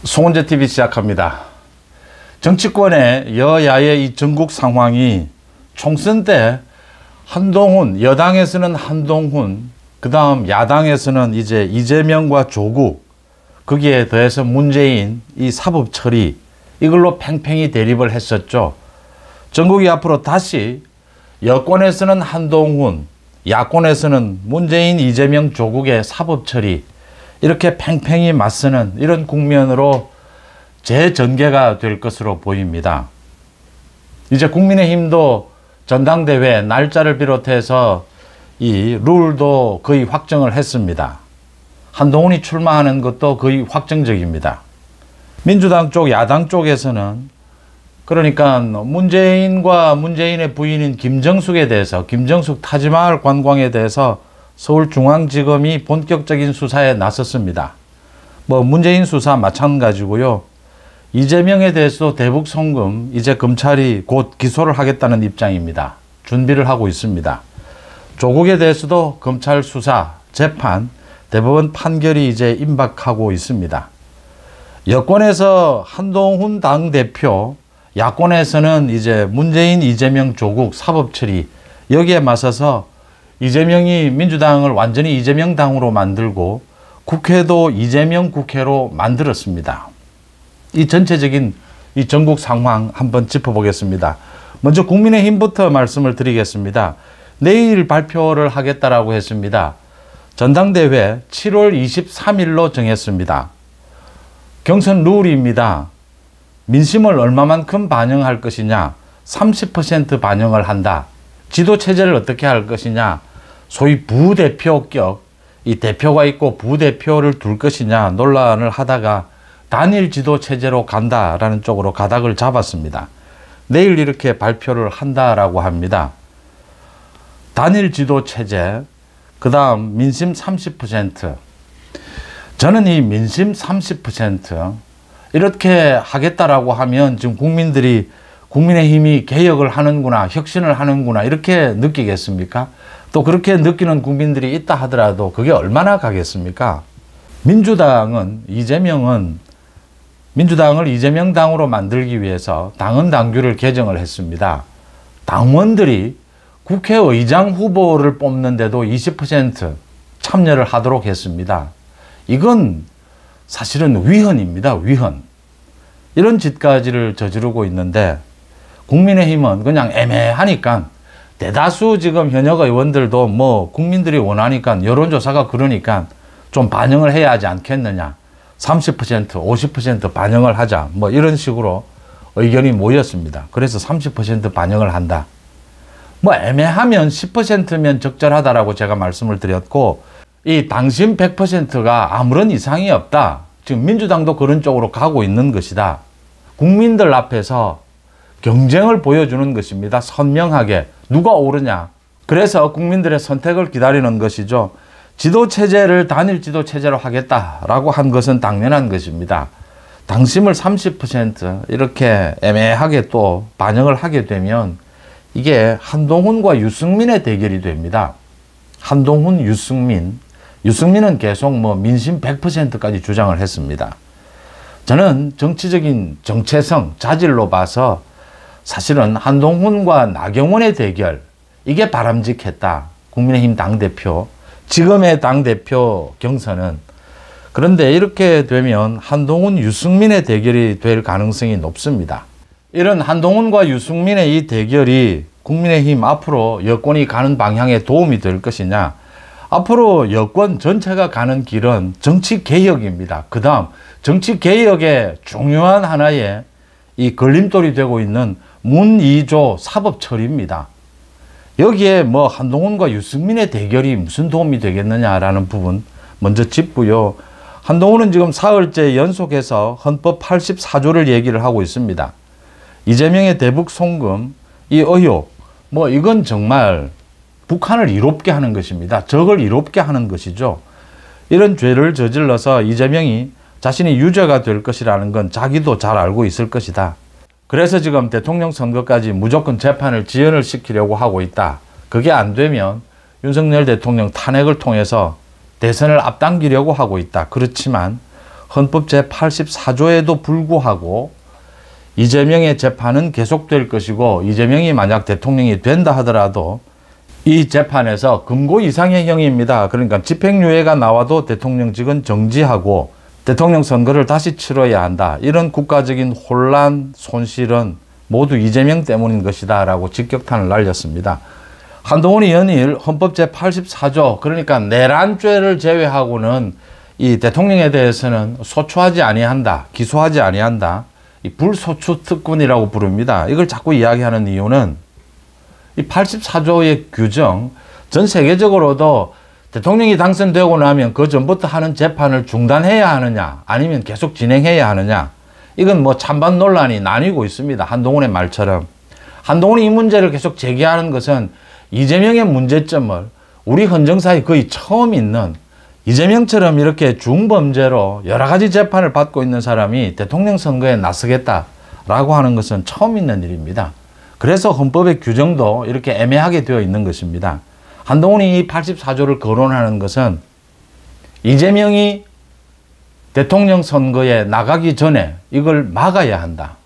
송원재TV 시작합니다. 정치권의 여야의 이 전국 상황이 총선 때 한동훈, 여당에서는 한동훈, 그 다음 야당에서는 이제 이재명과 조국, 거기에 더해서 문재인 이 사법 처리, 이걸로 팽팽히 대립을 했었죠. 전국이 앞으로 다시 여권에서는 한동훈, 야권에서는 문재인, 이재명, 조국의 사법 처리, 이렇게 팽팽히 맞서는 이런 국면으로 재전개가 될 것으로 보입니다. 이제 국민의힘도 전당대회 날짜를 비롯해서 이 룰도 거의 확정을 했습니다. 한동훈이 출마하는 것도 거의 확정적입니다. 민주당 쪽, 야당 쪽에서는 그러니까 문재인과 문재인의 부인인 김정숙에 대해서, 김정숙 타지마할 관광에 대해서 서울중앙지검이 본격적인 수사에 나섰습니다. 문재인 수사 마찬가지고요. 이재명에 대해서도 대북 송금 이제 검찰이 곧 기소를 하겠다는 입장입니다. 준비를 하고 있습니다. 조국에 대해서도 검찰 수사, 재판, 대법원 판결이 이제 임박하고 있습니다. 여권에서 한동훈 당대표, 야권에서는 이제 문재인, 이재명, 조국 사법 처리, 여기에 맞서서 이재명이 민주당을 완전히 이재명 당으로 만들고 국회도 이재명 국회로 만들었습니다. 이 전체적인 이 전국 상황 한번 짚어보겠습니다. 먼저 국민의힘부터 말씀을 드리겠습니다. 내일 발표를 하겠다라고 했습니다. 전당대회 7월 23일로 정했습니다. 경선 룰입니다. 민심을 얼마만큼 반영할 것이냐, 30% 반영을 한다. 지도체제를 어떻게 할 것이냐, 소위 부대표격, 이 대표가 있고 부대표를 둘 것이냐 논란을 하다가 단일 지도체제로 간다라는 쪽으로 가닥을 잡았습니다. 내일 이렇게 발표를 한다라고 합니다. 단일 지도체제, 그 다음 민심 30%. 저는 이 민심 30% 이렇게 하겠다라고 하면 지금 국민들이 국민의힘이 개혁을 하는구나, 혁신을 하는구나 이렇게 느끼겠습니까? 또 그렇게 느끼는 국민들이 있다 하더라도 그게 얼마나 가겠습니까? 민주당은 민주당을 이재명 당으로 만들기 위해서 당헌 당규를 개정을 했습니다. 당원들이 국회의장 후보를 뽑는데도 20% 참여를 하도록 했습니다. 이건 사실은 위헌입니다. 위헌. 이런 짓까지를 저지르고 있는데 국민의힘은 그냥 애매하니까 대다수 지금 현역 의원들도 국민들이 원하니까 여론조사가 그러니까 좀 반영을 해야 하지 않겠느냐. 30%, 50% 반영을 하자. 이런 식으로 의견이 모였습니다. 그래서 30% 반영을 한다. 애매하면 10%면 적절하다라고 제가 말씀을 드렸고, 이 당심 100%가 아무런 이상이 없다. 지금 민주당도 그런 쪽으로 가고 있는 것이다. 국민들 앞에서 경쟁을 보여주는 것입니다. 선명하게. 누가 오르냐. 그래서 국민들의 선택을 기다리는 것이죠. 지도체제를 단일 지도체제로 하겠다라고 한 것은 당연한 것입니다. 당심을 30% 이렇게 애매하게 또 반영을 하게 되면 이게 한동훈과 유승민의 대결이 됩니다. 한동훈, 유승민. 유승민은 계속 민심 100%까지 주장을 했습니다. 저는 정치적인 정체성, 자질로 봐서 사실은 한동훈과 나경원의 대결, 이게 바람직했다. 국민의힘 당대표, 지금의 당대표 경선은. 그런데 이렇게 되면 한동훈, 유승민의 대결이 될 가능성이 높습니다. 이런 한동훈과 유승민의 이 대결이 국민의힘 앞으로 여권이 가는 방향에 도움이 될 것이냐. 앞으로 여권 전체가 가는 길은 정치개혁입니다. 그 다음 정치개혁의 중요한 하나의 이 걸림돌이 되고 있는 문2조 사법처리입니다. 여기에 한동훈과 유승민의 대결이 무슨 도움이 되겠느냐라는 부분 먼저 짚고요. 한동훈은 지금 사흘째 연속해서 헌법 84조를 얘기를 하고 있습니다. 이재명의 대북 송금, 이 의혹, 이건 정말 북한을 이롭게 하는 것입니다. 적을 이롭게 하는 것이죠. 이런 죄를 저질러서 이재명이 자신이 유죄가 될 것이라는 건 자기도 잘 알고 있을 것이다. 그래서 지금 대통령 선거까지 무조건 재판을 지연을 시키려고 하고 있다. 그게 안 되면 윤석열 대통령 탄핵을 통해서 대선을 앞당기려고 하고 있다. 그렇지만 헌법 제84조에도 불구하고 이재명의 재판은 계속될 것이고, 이재명이 만약 대통령이 된다 하더라도 이 재판에서 금고 이상의 형입니다. 그러니까 집행유예가 나와도 대통령직은 정지하고 대통령 선거를 다시 치러야 한다. 이런 국가적인 혼란, 손실은 모두 이재명 때문인 것이다 라고 직격탄을 날렸습니다. 한동훈이 연일 헌법 제84조, 그러니까 내란죄를 제외하고는 이 대통령에 대해서는 소추하지 아니한다, 기소하지 아니한다, 이 불소추 특권이라고 부릅니다. 이걸 자꾸 이야기하는 이유는 이 84조의 규정, 전 세계적으로도 대통령이 당선되고 나면 그 전부터 하는 재판을 중단해야 하느냐, 아니면 계속 진행해야 하느냐, 이건 뭐 찬반 논란이 나뉘고 있습니다. 한동훈의 말처럼. 한동훈이 이 문제를 계속 제기하는 것은 이재명의 문제점을 우리 헌정사에 거의 처음 있는, 이재명처럼 이렇게 중범죄로 여러 가지 재판을 받고 있는 사람이 대통령 선거에 나서겠다라고 하는 것은 처음 있는 일입니다. 그래서 헌법의 규정도 이렇게 애매하게 되어 있는 것입니다. 한동훈이 이 84조를 거론하는 것은 이재명이 대통령 선거에 나가기 전에 이걸 막아야 한다.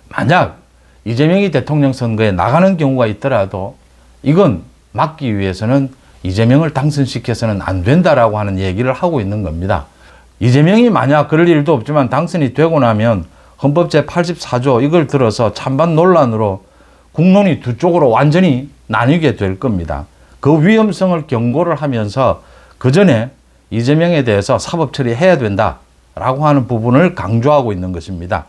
만약 이재명이 대통령 선거에 나가는 경우가 있더라도 이건 막기 위해서는 이재명을 당선시켜서는 안 된다라고 하는 얘기를 하고 있는 겁니다. 이재명이 만약 그럴 일도 없지만 당선이 되고 나면 헌법 제84조 이걸 들어서 찬반 논란으로 국론이 두 쪽으로 완전히 나뉘게 될 겁니다. 그 위험성을 경고를 하면서 그 전에 이재명에 대해서 사법 처리해야 된다라고 하는 부분을 강조하고 있는 것입니다.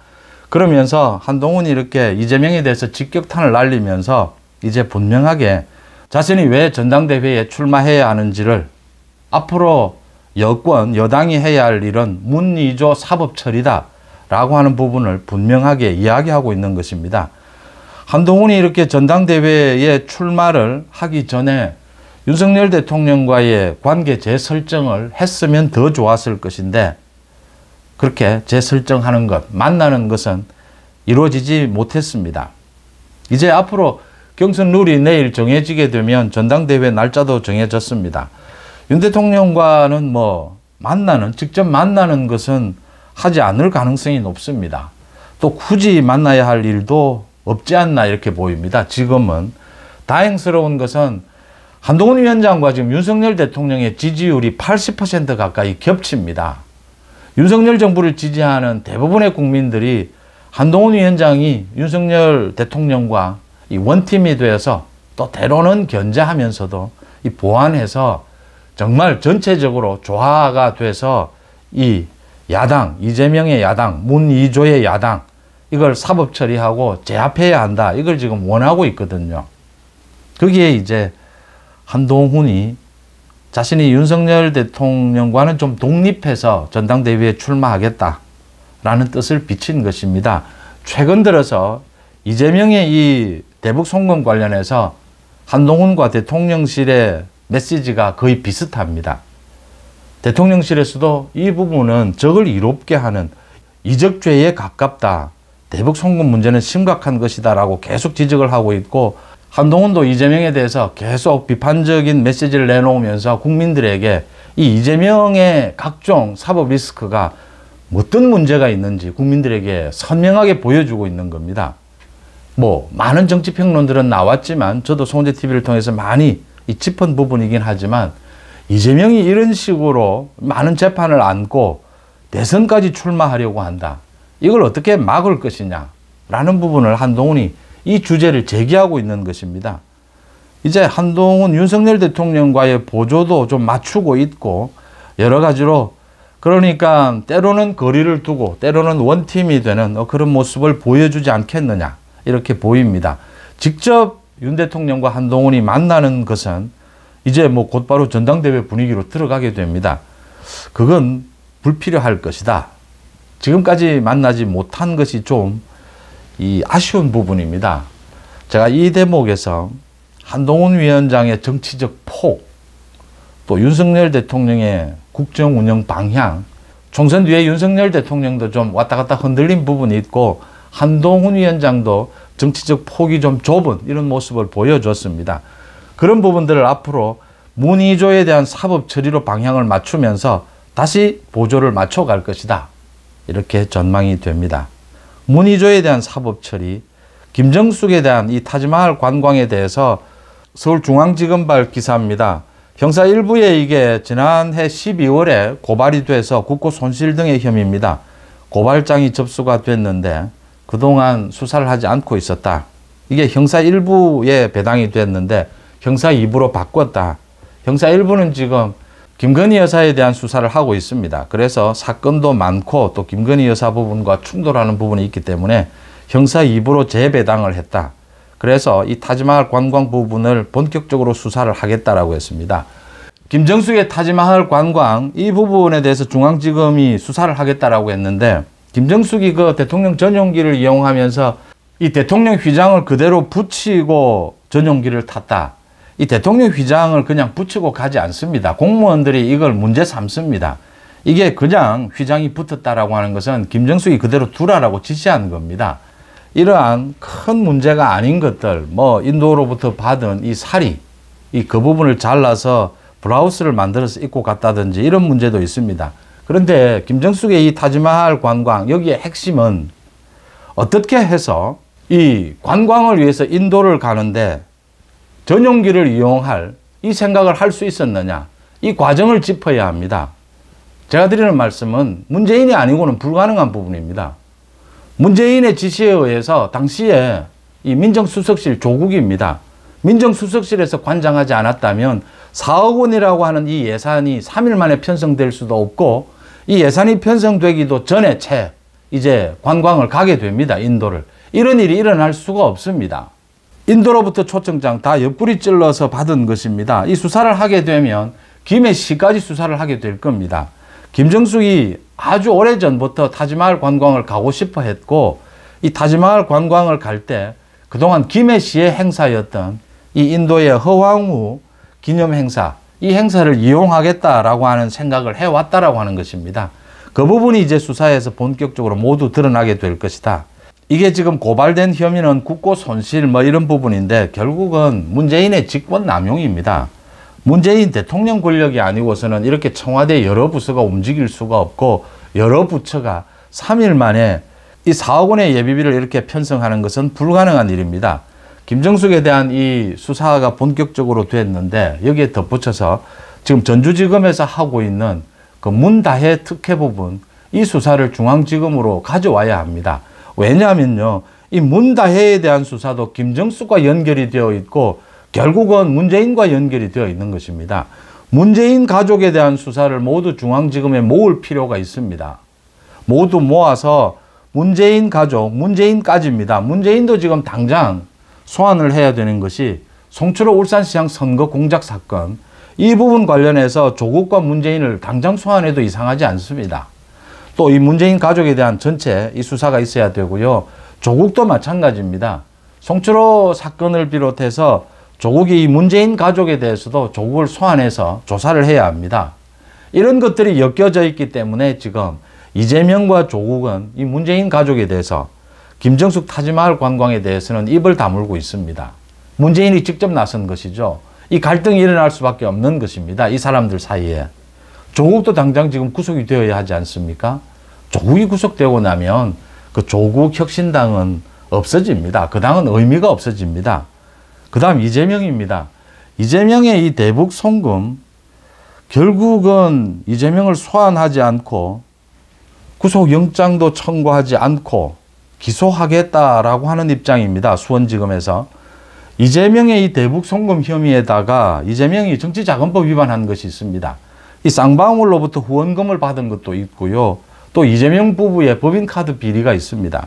그러면서 한동훈이 이렇게 이재명에 대해서 직격탄을 날리면서 이제 분명하게 자신이 왜 전당대회에 출마해야 하는지를, 앞으로 여권, 여당이 해야 할 일은 문2조 사법 처리다 라고 하는 부분을 분명하게 이야기하고 있는 것입니다. 한동훈이 이렇게 전당대회에 출마를 하기 전에 윤석열 대통령과의 관계 재설정을 했으면 더 좋았을 것인데, 그렇게 재설정하는 것, 만나는 것은 이루어지지 못했습니다. 이제 앞으로 경선 룰이 내일 정해지게 되면 전당대회 날짜도 정해졌습니다. 윤 대통령과는 직접 만나는 것은 하지 않을 가능성이 높습니다. 또 굳이 만나야 할 일도 없지 않나 이렇게 보입니다. 지금은 다행스러운 것은 한동훈 위원장과 지금 윤석열 대통령의 지지율이 80% 가까이 겹칩니다. 윤석열 정부를 지지하는 대부분의 국민들이 한동훈 위원장이 윤석열 대통령과 이 원팀이 되어서 또 때로는 견제하면서도 이 보완해서 정말 전체적으로 조화가 돼서 이 야당, 이재명의 야당, 문2조의 야당, 이걸 사법 처리하고 제압해야 한다. 이걸 지금 원하고 있거든요. 거기에 이제 한동훈이 자신이 윤석열 대통령과는 좀 독립해서 전당대회에 출마하겠다라는 뜻을 비친 것입니다. 최근 들어서 이재명의 이 대북 송금 관련해서 한동훈과 대통령실의 메시지가 거의 비슷합니다. 대통령실에서도 이 부분은 적을 이롭게 하는 이적죄에 가깝다. 대북 송금 문제는 심각한 것이다 라고 계속 지적을 하고 있고, 한동훈도 이재명에 대해서 계속 비판적인 메시지를 내놓으면서 국민들에게 이 이재명의 각종 사법 리스크가 어떤 문제가 있는지 국민들에게 선명하게 보여주고 있는 겁니다. 많은 정치평론들은 나왔지만 저도 송재TV를 통해서 많이 짚은 부분이긴 하지만, 이재명이 이런 식으로 많은 재판을 안고 대선까지 출마하려고 한다. 이걸 어떻게 막을 것이냐라는 부분을 한동훈이 이 주제를 제기하고 있는 것입니다. 이제 한동훈, 윤석열 대통령과의 보조도 좀 맞추고 있고 여러 가지로, 그러니까 때로는 거리를 두고 때로는 원팀이 되는 그런 모습을 보여주지 않겠느냐 이렇게 보입니다. 직접 윤 대통령과 한동훈이 만나는 것은 이제 곧바로 전당대회 분위기로 들어가게 됩니다. 그건 불필요할 것이다. 지금까지 만나지 못한 것이 좀 아쉬운 부분입니다. 제가 이 대목에서 한동훈 위원장의 정치적 폭, 또 윤석열 대통령의 국정 운영 방향, 총선 뒤에 윤석열 대통령도 좀 왔다 갔다 흔들린 부분이 있고, 한동훈 위원장도 정치적 폭이 좀 좁은 이런 모습을 보여줬습니다. 그런 부분들을 앞으로 문2조에 대한 사법 처리로 방향을 맞추면서 다시 보조를 맞춰갈 것이다. 이렇게 전망이 됩니다. 문희조에 대한 사법 처리, 김정숙에 대한 이 타지마할 관광에 대해서 서울중앙지검발 기사입니다. 형사 1부에 이게 지난해 12월에 고발이 돼서 국고 손실 등의 혐의입니다. 고발장이 접수가 됐는데 그동안 수사를 하지 않고 있었다. 이게 형사 1부에 배당이 됐는데 형사 2부로 바꿨다. 형사 1부는 지금 김건희 여사에 대한 수사를 하고 있습니다. 그래서 사건도 많고 또 김건희 여사 부분과 충돌하는 부분이 있기 때문에 형사 2부로 재배당을 했다. 그래서 이 타지마할 관광 부분을 본격적으로 수사를 하겠다라고 했습니다. 김정숙의 타지마할 관광 이 부분에 대해서 중앙지검이 수사를 하겠다라고 했는데 김정숙이 그 대통령 전용기를 이용하면서 이 대통령 휘장을 그대로 붙이고 전용기를 탔다. 이 대통령 휘장을 그냥 붙이고 가지 않습니다. 공무원들이 이걸 문제 삼습니다. 이게 그냥 휘장이 붙었다라고 하는 것은 김정숙이 그대로 두라라고 지시한 겁니다. 이러한 큰 문제가 아닌 것들, 뭐 인도로부터 받은 이 사리, 그 부분을 잘라서 블라우스를 만들어서 입고 갔다든지 이런 문제도 있습니다. 그런데 김정숙의 이 타지마할 관광, 여기에 핵심은 어떻게 해서 이 관광을 위해서 인도를 가는데 전용기를 이용할 이 생각을 할 수 있었느냐, 이 과정을 짚어야 합니다. 제가 드리는 말씀은 문재인이 아니고는 불가능한 부분입니다. 문재인의 지시에 의해서 당시에 이 민정수석실 조국입니다. 민정수석실에서 관장하지 않았다면 4억 원이라고 하는 이 예산이 3일 만에 편성될 수도 없고 이 예산이 편성되기도 전에 채 이제 관광을 가게 됩니다. 인도를. 이런 일이 일어날 수가 없습니다. 인도로부터 초청장 다 옆구리 찔러서 받은 것입니다. 이 수사를 하게 되면 김해 시까지 수사를 하게 될 겁니다. 김정숙이 아주 오래전부터 타지마할 관광을 가고 싶어 했고 이 타지마할 관광을 갈 때 그동안 김해 시의 행사였던 이 인도의 허황우 기념 행사, 이 행사를 이용하겠다라고 하는 생각을 해왔다라고 하는 것입니다. 그 부분이 이제 수사에서 본격적으로 모두 드러나게 될 것이다. 이게 지금 고발된 혐의는 국고 손실 뭐 이런 부분인데 결국은 문재인의 직권 남용입니다. 문재인 대통령 권력이 아니고서는 이렇게 청와대 여러 부서가 움직일 수가 없고 여러 부처가 3일 만에 이 4억 원의 예비비를 이렇게 편성하는 것은 불가능한 일입니다. 김정숙에 대한 이 수사가 본격적으로 됐는데 여기에 덧붙여서 지금 전주지검에서 하고 있는 그 문다혜 특혜 부분 이 수사를 중앙지검으로 가져와야 합니다. 왜냐하면요, 이 문다혜에 대한 수사도 김정숙과 연결이 되어 있고 결국은 문재인과 연결이 되어 있는 것입니다. 문재인 가족에 대한 수사를 모두 중앙지검에 모을 필요가 있습니다. 모두 모아서 문재인 가족, 문재인까지입니다. 문재인도 지금 당장 소환을 해야 되는 것이 송철호 울산시장 선거 공작 사건, 이 부분 관련해서 조국과 문재인을 당장 소환해도 이상하지 않습니다. 또 이 문재인 가족에 대한 전체 이 수사가 있어야 되고요. 조국도 마찬가지입니다. 송철호 사건을 비롯해서 조국이 이 문재인 가족에 대해서도 조국을 소환해서 조사를 해야 합니다. 이런 것들이 엮여져 있기 때문에 지금 이재명과 조국은 이 문재인 가족에 대해서 김정숙 타지마할 관광에 대해서는 입을 다물고 있습니다. 문재인이 직접 나선 것이죠. 이 갈등이 일어날 수밖에 없는 것입니다. 이 사람들 사이에. 조국도 당장 지금 구속이 되어야 하지 않습니까? 조국이 구속되고 나면 그 조국 혁신당은 없어집니다. 그 당은 의미가 없어집니다. 그 다음 이재명입니다. 이재명의 이 대북 송금, 결국은 이재명을 소환하지 않고 구속영장도 청구하지 않고 기소하겠다라고 하는 입장입니다. 수원지검에서. 이재명의 이 대북 송금 혐의에다가 이재명이 정치자금법 위반한 것이 있습니다. 이 쌍방울로부터 후원금을 받은 것도 있고요. 또 이재명 부부의 법인카드 비리가 있습니다.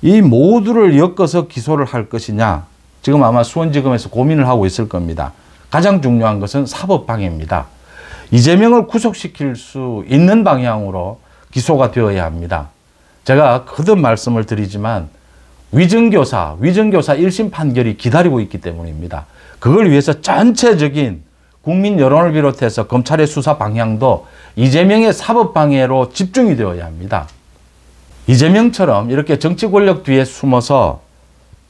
이 모두를 엮어서 기소를 할 것이냐, 지금 아마 수원지검에서 고민을 하고 있을 겁니다. 가장 중요한 것은 사법방해입니다. 이재명을 구속시킬 수 있는 방향으로 기소가 되어야 합니다. 제가 거듭 말씀을 드리지만 위정교사 1심 판결이 기다리고 있기 때문입니다. 그걸 위해서 전체적인 국민 여론을 비롯해서 검찰의 수사 방향도 이재명의 사법방해로 집중이 되어야 합니다. 이재명처럼 이렇게 정치 권력 뒤에 숨어서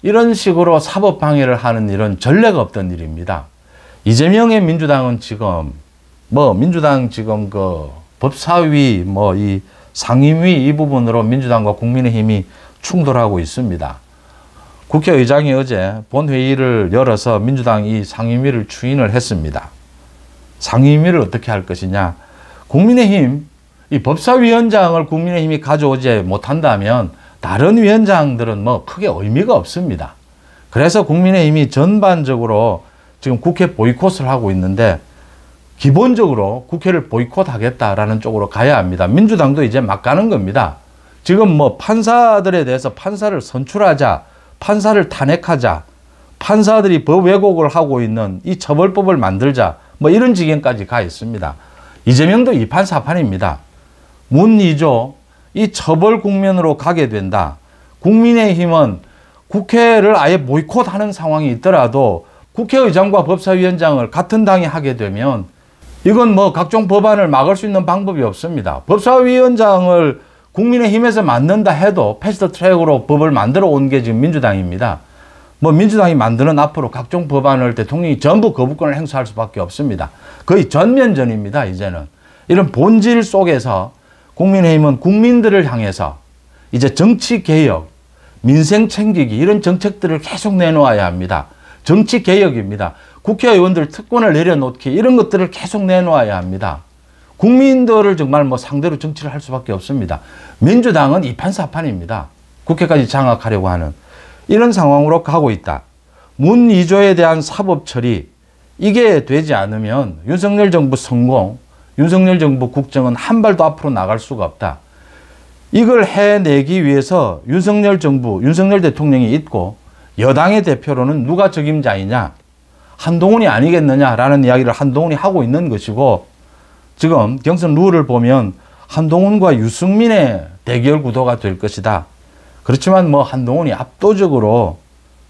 이런 식으로 사법방해를 하는 일은 전례가 없던 일입니다. 이재명의 민주당은 지금 민주당 지금 그 법사위 이 상임위 이 부분으로 민주당과 국민의힘이 충돌하고 있습니다. 국회의장이 어제 본회의를 열어서 민주당이 상임위를 추인을 했습니다. 상임위를 어떻게 할 것이냐. 국민의힘, 이 법사위원장을 국민의힘이 가져오지 못한다면 다른 위원장들은 뭐 크게 의미가 없습니다. 그래서 국민의힘이 전반적으로 지금 국회 보이콧을 하고 있는데 기본적으로 국회를 보이콧하겠다라는 쪽으로 가야 합니다. 민주당도 이제 막 가는 겁니다. 지금 뭐 판사들에 대해서 판사를 선출하자, 판사를 탄핵하자, 판사들이 법 왜곡을 하고 있는 이 처벌법을 만들자, 뭐 이런 지경까지 가 있습니다. 이재명도 이판사판입니다. 문2조 이 처벌 국면으로 가게 된다. 국민의힘은 국회를 아예 보이콧하는 상황이 있더라도 국회의장과 법사위원장을 같은 당이 하게 되면 이건 뭐 각종 법안을 막을 수 있는 방법이 없습니다. 법사위원장을 국민의힘에서 만든다 해도 패스트 트랙으로 법을 만들어 온 게 지금 민주당입니다. 뭐 민주당이 만드는 앞으로 각종 법안을 대통령이 전부 거부권을 행사할 수밖에 없습니다. 거의 전면전입니다. 이제는. 이런 본질 속에서 국민의힘은 국민들을 향해서 이제 정치개혁, 민생 챙기기 이런 정책들을 계속 내놓아야 합니다. 정치개혁입니다. 국회의원들 특권을 내려놓기 이런 것들을 계속 내놓아야 합니다. 국민들을 정말 뭐 상대로 정치를 할 수밖에 없습니다. 민주당은 이판사판입니다. 국회까지 장악하려고 하는 이런 상황으로 가고 있다. 문2조에 대한 사법 처리 이게 되지 않으면 윤석열 정부 성공, 윤석열 정부 국정은 한 발도 앞으로 나갈 수가 없다. 이걸 해내기 위해서 윤석열 정부, 윤석열 대통령이 있고 여당의 대표로는 누가 적임자이냐? 한동훈이 아니겠느냐라는 이야기를 한동훈이 하고 있는 것이고 지금 경선 룰을 보면 한동훈과 유승민의 대결 구도가 될 것이다. 그렇지만 뭐 한동훈이 압도적으로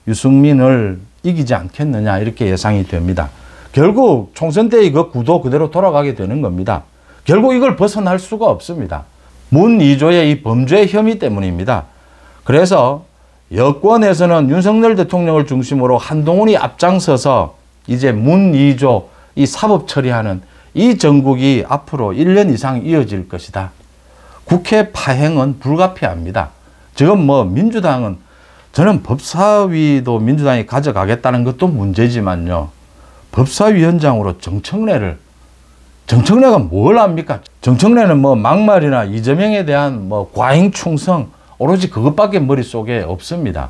유승민을 이기지 않겠느냐 이렇게 예상이 됩니다. 결국 총선 때의 그 구도 그대로 돌아가게 되는 겁니다. 결국 이걸 벗어날 수가 없습니다. 문2조의 이 범죄 혐의 때문입니다. 그래서 여권에서는 윤석열 대통령을 중심으로 한동훈이 앞장서서 이제 문2조 이 사법 처리하는 이 정국이 앞으로 1년 이상 이어질 것이다. 국회 파행은 불가피합니다. 지금 뭐 민주당은 저는 법사위도 민주당이 가져가겠다는 것도 문제지만요. 법사위원장으로 정청래가 뭘 합니까? 정청래는 뭐 막말이나 이재명에 대한 뭐 과잉 충성 오로지 그것밖에 머릿속에 없습니다.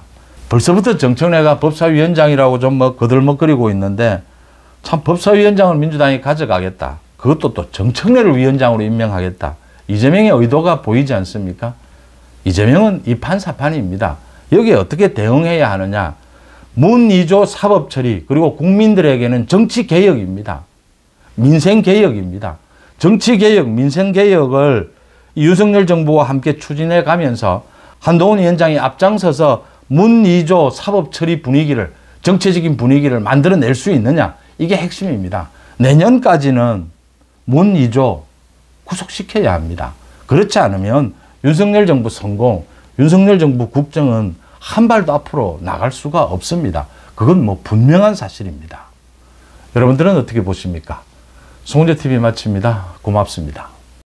벌써부터 정청래가 법사위원장이라고 좀 뭐 거들먹거리고 있는데 참 법사위원장을 민주당이 가져가겠다. 그것도 또 정청래를 위원장으로 임명하겠다. 이재명의 의도가 보이지 않습니까? 이재명은 이판사판입니다. 여기에 어떻게 대응해야 하느냐. 문2조 사법 처리 그리고 국민들에게는 정치개혁입니다. 민생개혁입니다. 정치개혁, 민생개혁을 윤석열 정부와 함께 추진해 가면서 한동훈 위원장이 앞장서서 문2조 사법 처리 분위기를 정치적인 분위기를 만들어낼 수 있느냐. 이게 핵심입니다. 내년까지는 문2조 구속시켜야 합니다. 그렇지 않으면 윤석열 정부 성공, 윤석열 정부 국정은 한 발도 앞으로 나갈 수가 없습니다. 그건 뭐 분명한 사실입니다. 여러분들은 어떻게 보십니까? 송은재TV 마칩니다. 고맙습니다.